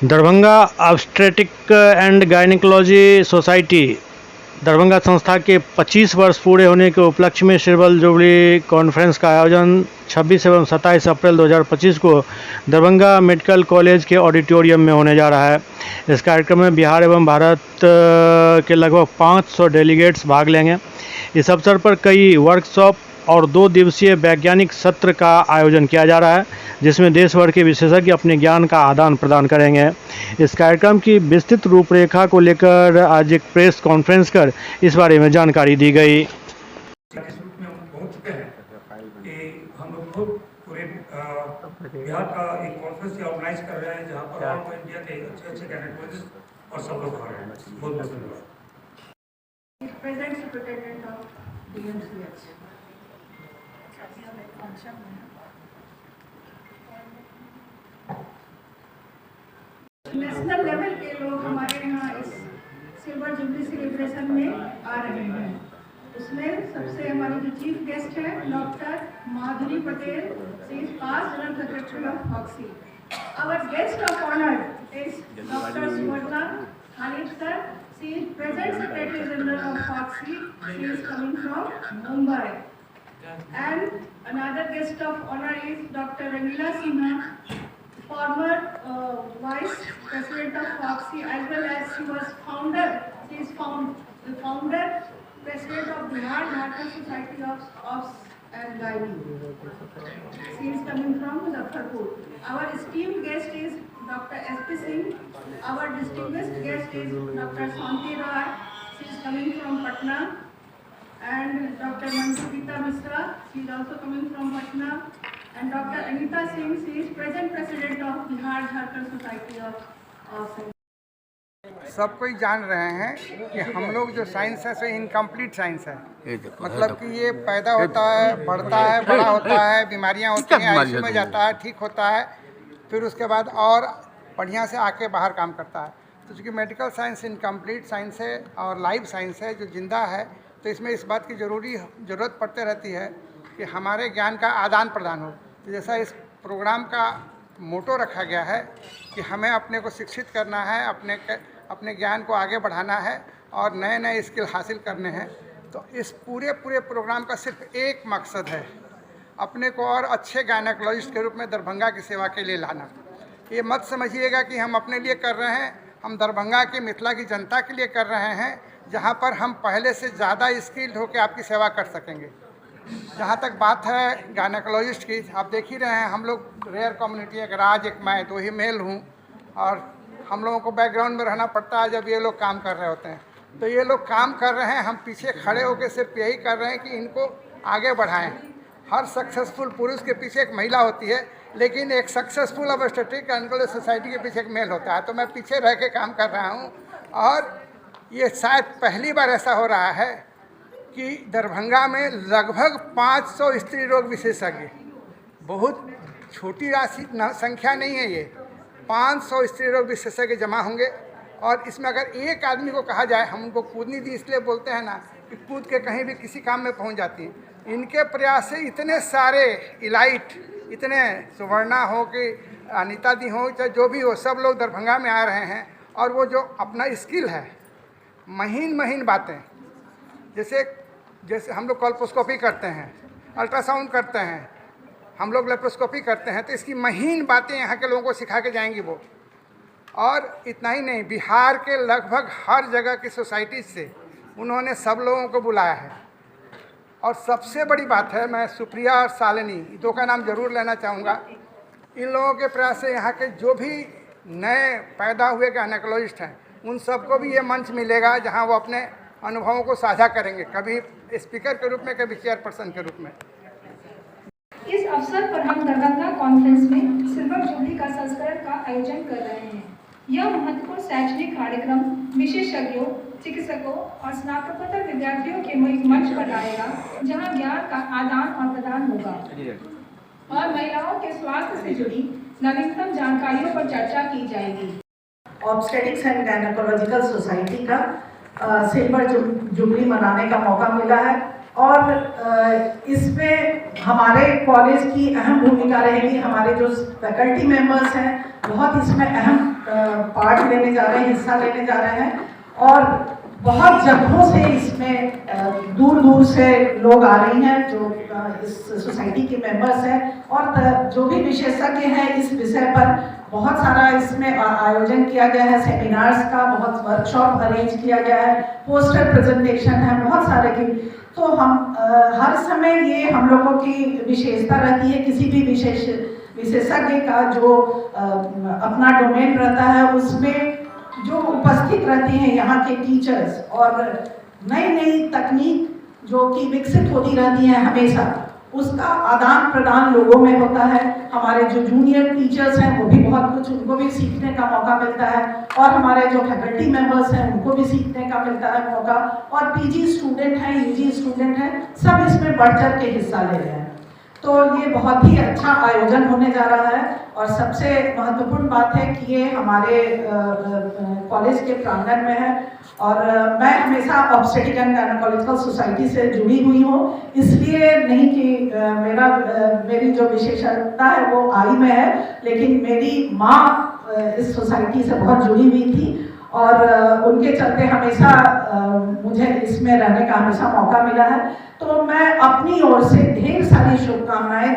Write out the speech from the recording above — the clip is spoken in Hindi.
Darbhanga obstetric and gynaecology society Darbhanga संस्था के 25 वर्ष पूरे होने के उपलक्ष्य में सिल्वर जुबली कॉन्फ्रेंस का आयोजन 26 एवं 27 अप्रैल 2025 को दरभंगा मेडिकल कॉलेज के ऑडिटोरियम में होने जा रहा है। इस कार्यक्रम में बिहार एवं भारत के लगभग 500 डेलीगेट्स भाग लेंगे। इस अवसर पर कई वर्कशॉप और 2 दिवसीय वैज्ञानिक सत्र का आयोजन किया जा रहा है, जिसमें देश भर के विशेषज्ञ अपने ज्ञान का आदान प्रदान करेंगे। इस कार्यक्रम की विस्तृत रूपरेखा को लेकर आज एक प्रेस कॉन्फ्रेंस कर इस बारे में जानकारी दी गई। बिहार का एक कॉन्फ्रेंस ऑर्गेनाइज कर रहे हैं, जहां पर ऑल इंडिया के अच्छे गायनेकोलॉजिस्ट और सब लोग आ रहे हैं। बहुत बहुत धन्यवाद। Present superintendent of DMCH national level के लोग हमारे यहाँ इस सिल्वर जुबली सेलिब्रेशन में आ रहे हैं। उसमें सबसे हमारी जो चीफ गेस्ट है doctor Madhuri Patel, she is past general secretary of FOGSI. Our guest of honour is doctor Suvarna Hanikar, she is present secretary general of FOGSI, she is coming from Mumbai. And another guest of honor is Dr. Ranila Sinha, former Vice President of Foxy, as well as she was founder. She is the founder, President of Bihar Medical Society of Obs and Gynae. She is coming from Muzaffarpur. Our esteemed guest is Dr. S.P. Singh. Our distinguished guest is Dr. Shanti Rai. She is coming from Patna. And Dr. Manjupita Misra, she is also coming from Patna, and Dr. Anita Singh, she is present president of Bihar Jharkhand Society of सब कोई जान रहे हैं कि हम लोग जो साइंस है सो इनकम्प्लीट साइंस है। मतलब कि ये पैदा होता है, बढ़ता है, बड़ा होता है, बीमारियां होती हैं, आईसीयू में जाता है, ठीक होता है, फिर उसके बाद और बढ़िया से आके बाहर काम करता है। तो चूँकि मेडिकल साइंस इनकम्प्लीट साइंस है और लाइव साइंस है जो जिंदा है, तो इसमें इस बात की ज़रूरत पड़ते रहती है कि हमारे ज्ञान का आदान प्रदान हो। तो जैसा इस प्रोग्राम का मोटो रखा गया है कि हमें अपने को शिक्षित करना है, अपने ज्ञान को आगे बढ़ाना है और नए नए स्किल हासिल करने हैं, तो इस पूरे प्रोग्राम का सिर्फ एक मकसद है, अपने को और अच्छे गायनेकोलॉजिस्ट के रूप में दरभंगा की सेवा के लिए लाना। ये मत समझिएगा कि हम अपने लिए कर रहे हैं, हम दरभंगा की मिथिला की जनता के लिए कर रहे हैं, जहाँ पर हम पहले से ज़्यादा स्किल्ड होकर आपकी सेवा कर सकेंगे। जहाँ तक बात है गायनेकोलॉजिस्ट की, आप देख ही रहे हैं हम लोग रेयर कम्युनिटी, एक राज एक मैं, 2 ही मेल हूँ, और हम लोगों को बैकग्राउंड में रहना पड़ता है जब ये लोग काम कर रहे होते हैं। तो ये लोग काम कर रहे हैं, हम पीछे खड़े होकर सिर्फ यही कर रहे हैं कि इनको आगे बढ़ाएँ। हर सक्सेसफुल पुरुष के पीछे एक महिला होती है, लेकिन एक सक्सेसफुल ऑब्स्टेट्रिक गायनेकोलॉजी सोसाइटी के पीछे एक मेल होता है। तो मैं पीछे रह के काम कर रहा हूँ, और ये शायद पहली बार ऐसा हो रहा है कि दरभंगा में लगभग 500 स्त्री रोग विशेषज्ञ, बहुत छोटी राशि संख्या नहीं है ये, 500 स्त्री रोग विशेषज्ञ जमा होंगे। और इसमें अगर एक आदमी को कहा जाए, हम उनको कूदनी दी इसलिए बोलते हैं ना कि कूद के कहीं भी किसी काम में पहुंच जाती हैं। इनके प्रयास से इतने सारे इलाइट, इतने सुवर्णा हो कि अनिता दी हो, चाहे जो भी हो, सब लोग दरभंगा में आ रहे हैं। और वो जो अपना स्किल है, महीन बातें, जैसे हम लोग कॉल्पोस्कोपी करते हैं, अल्ट्रासाउंड करते हैं, हम लोग लेप्रोस्कोपी करते हैं, तो इसकी महीन बातें यहाँ के लोगों को सिखा के जाएंगी वो। और इतना ही नहीं, बिहार के लगभग हर जगह की सोसाइटी से उन्होंने सब लोगों को बुलाया है। और सबसे बड़ी बात है, मैं सुप्रिया और शालिनी 2 का नाम जरूर लेना चाहूँगा। इन लोगों के प्रयास से यहाँ के जो भी नए पैदा हुए गायनेकोलॉजिस्ट हैं, उन सबको भी ये मंच मिलेगा जहां वो अपने अनुभवों को साझा करेंगे, कभी स्पीकर के रूप में, कभी चेयरपर्सन के रूप में। इस अवसर पर हम दरभंगा कॉन्फ्रेंस में सिल्वर जुबली का संस्करण का आयोजन कर रहे हैं। यह महत्वपूर्ण शैक्षणिक कार्यक्रम विशेषज्ञों, चिकित्सकों और स्नातकोत्तर विद्यार्थियों के मंच पर आएगा, जहां ज्ञान का आदान और प्रदान होगा और महिलाओं के स्वास्थ्य से जुड़ी नवीनतम जानकारियों पर चर्चा की जाएगी। ऑब्स्टेट्रिक्स एंड गायनेकोलॉजिकल सोसाइटी का सिल्वर जुबली मनाने का मौका मिला है, और इसमें हमारे कॉलेज की अहम भूमिका रहेगी। हमारे जो फैकल्टी मेंबर्स हैं, बहुत इसमें अहम पार्ट लेने जा रहे हैं, हिस्सा लेने जा रहे हैं। और बहुत जगहों से इसमें दूर दूर से लोग आ रही हैं जो इस सोसाइटी के मेंबर्स हैं, और जो भी विशेषज्ञ हैं इस विषय पर बहुत सारा इसमें आयोजन किया गया है, सेमिनार्स का, बहुत वर्कशॉप अरेंज किया गया है, पोस्टर प्रेजेंटेशन है, बहुत सारे की। तो हम हर समय ये हम लोगों की विशेषता रहती है, किसी भी विशेषज्ञ का जो अपना डोमेन रहता है उसमें जो उपस्थित रहते हैं यहाँ के टीचर्स, और नई नई तकनीक जो कि विकसित होती रहती है हमेशा, उसका आदान प्रदान लोगों में होता है। हमारे जो जूनियर टीचर्स हैं वो भी बहुत कुछ, उनको भी सीखने का मौका मिलता है, और हमारे जो फैकल्टी मेंबर्स हैं उनको भी सीखने का मिलता है मौका, और पीजी स्टूडेंट हैं, यूजी स्टूडेंट हैं, सब इसमें बढ़ चढ़ के हिस्सा ले रहे हैं। तो ये बहुत ही अच्छा आयोजन होने जा रहा है, और सबसे महत्वपूर्ण बात है कि ये हमारे कॉलेज के प्रांगण में है, और मैं हमेशा ऑब्स्टेट्रिक एंड गायनेकोलॉजिकल सोसाइटी से जुड़ी हुई हूँ, इसलिए नहीं कि मेरी जो विशेषज्ञता है वो आई में है, लेकिन मेरी माँ इस सोसाइटी से बहुत जुड़ी हुई थी, और उनके चलते हमेशा मुझे इसमें रहने का हमेशा मौका मिला है। तो मैं अपनी ओर से ढेर सारी शुभकामनाएं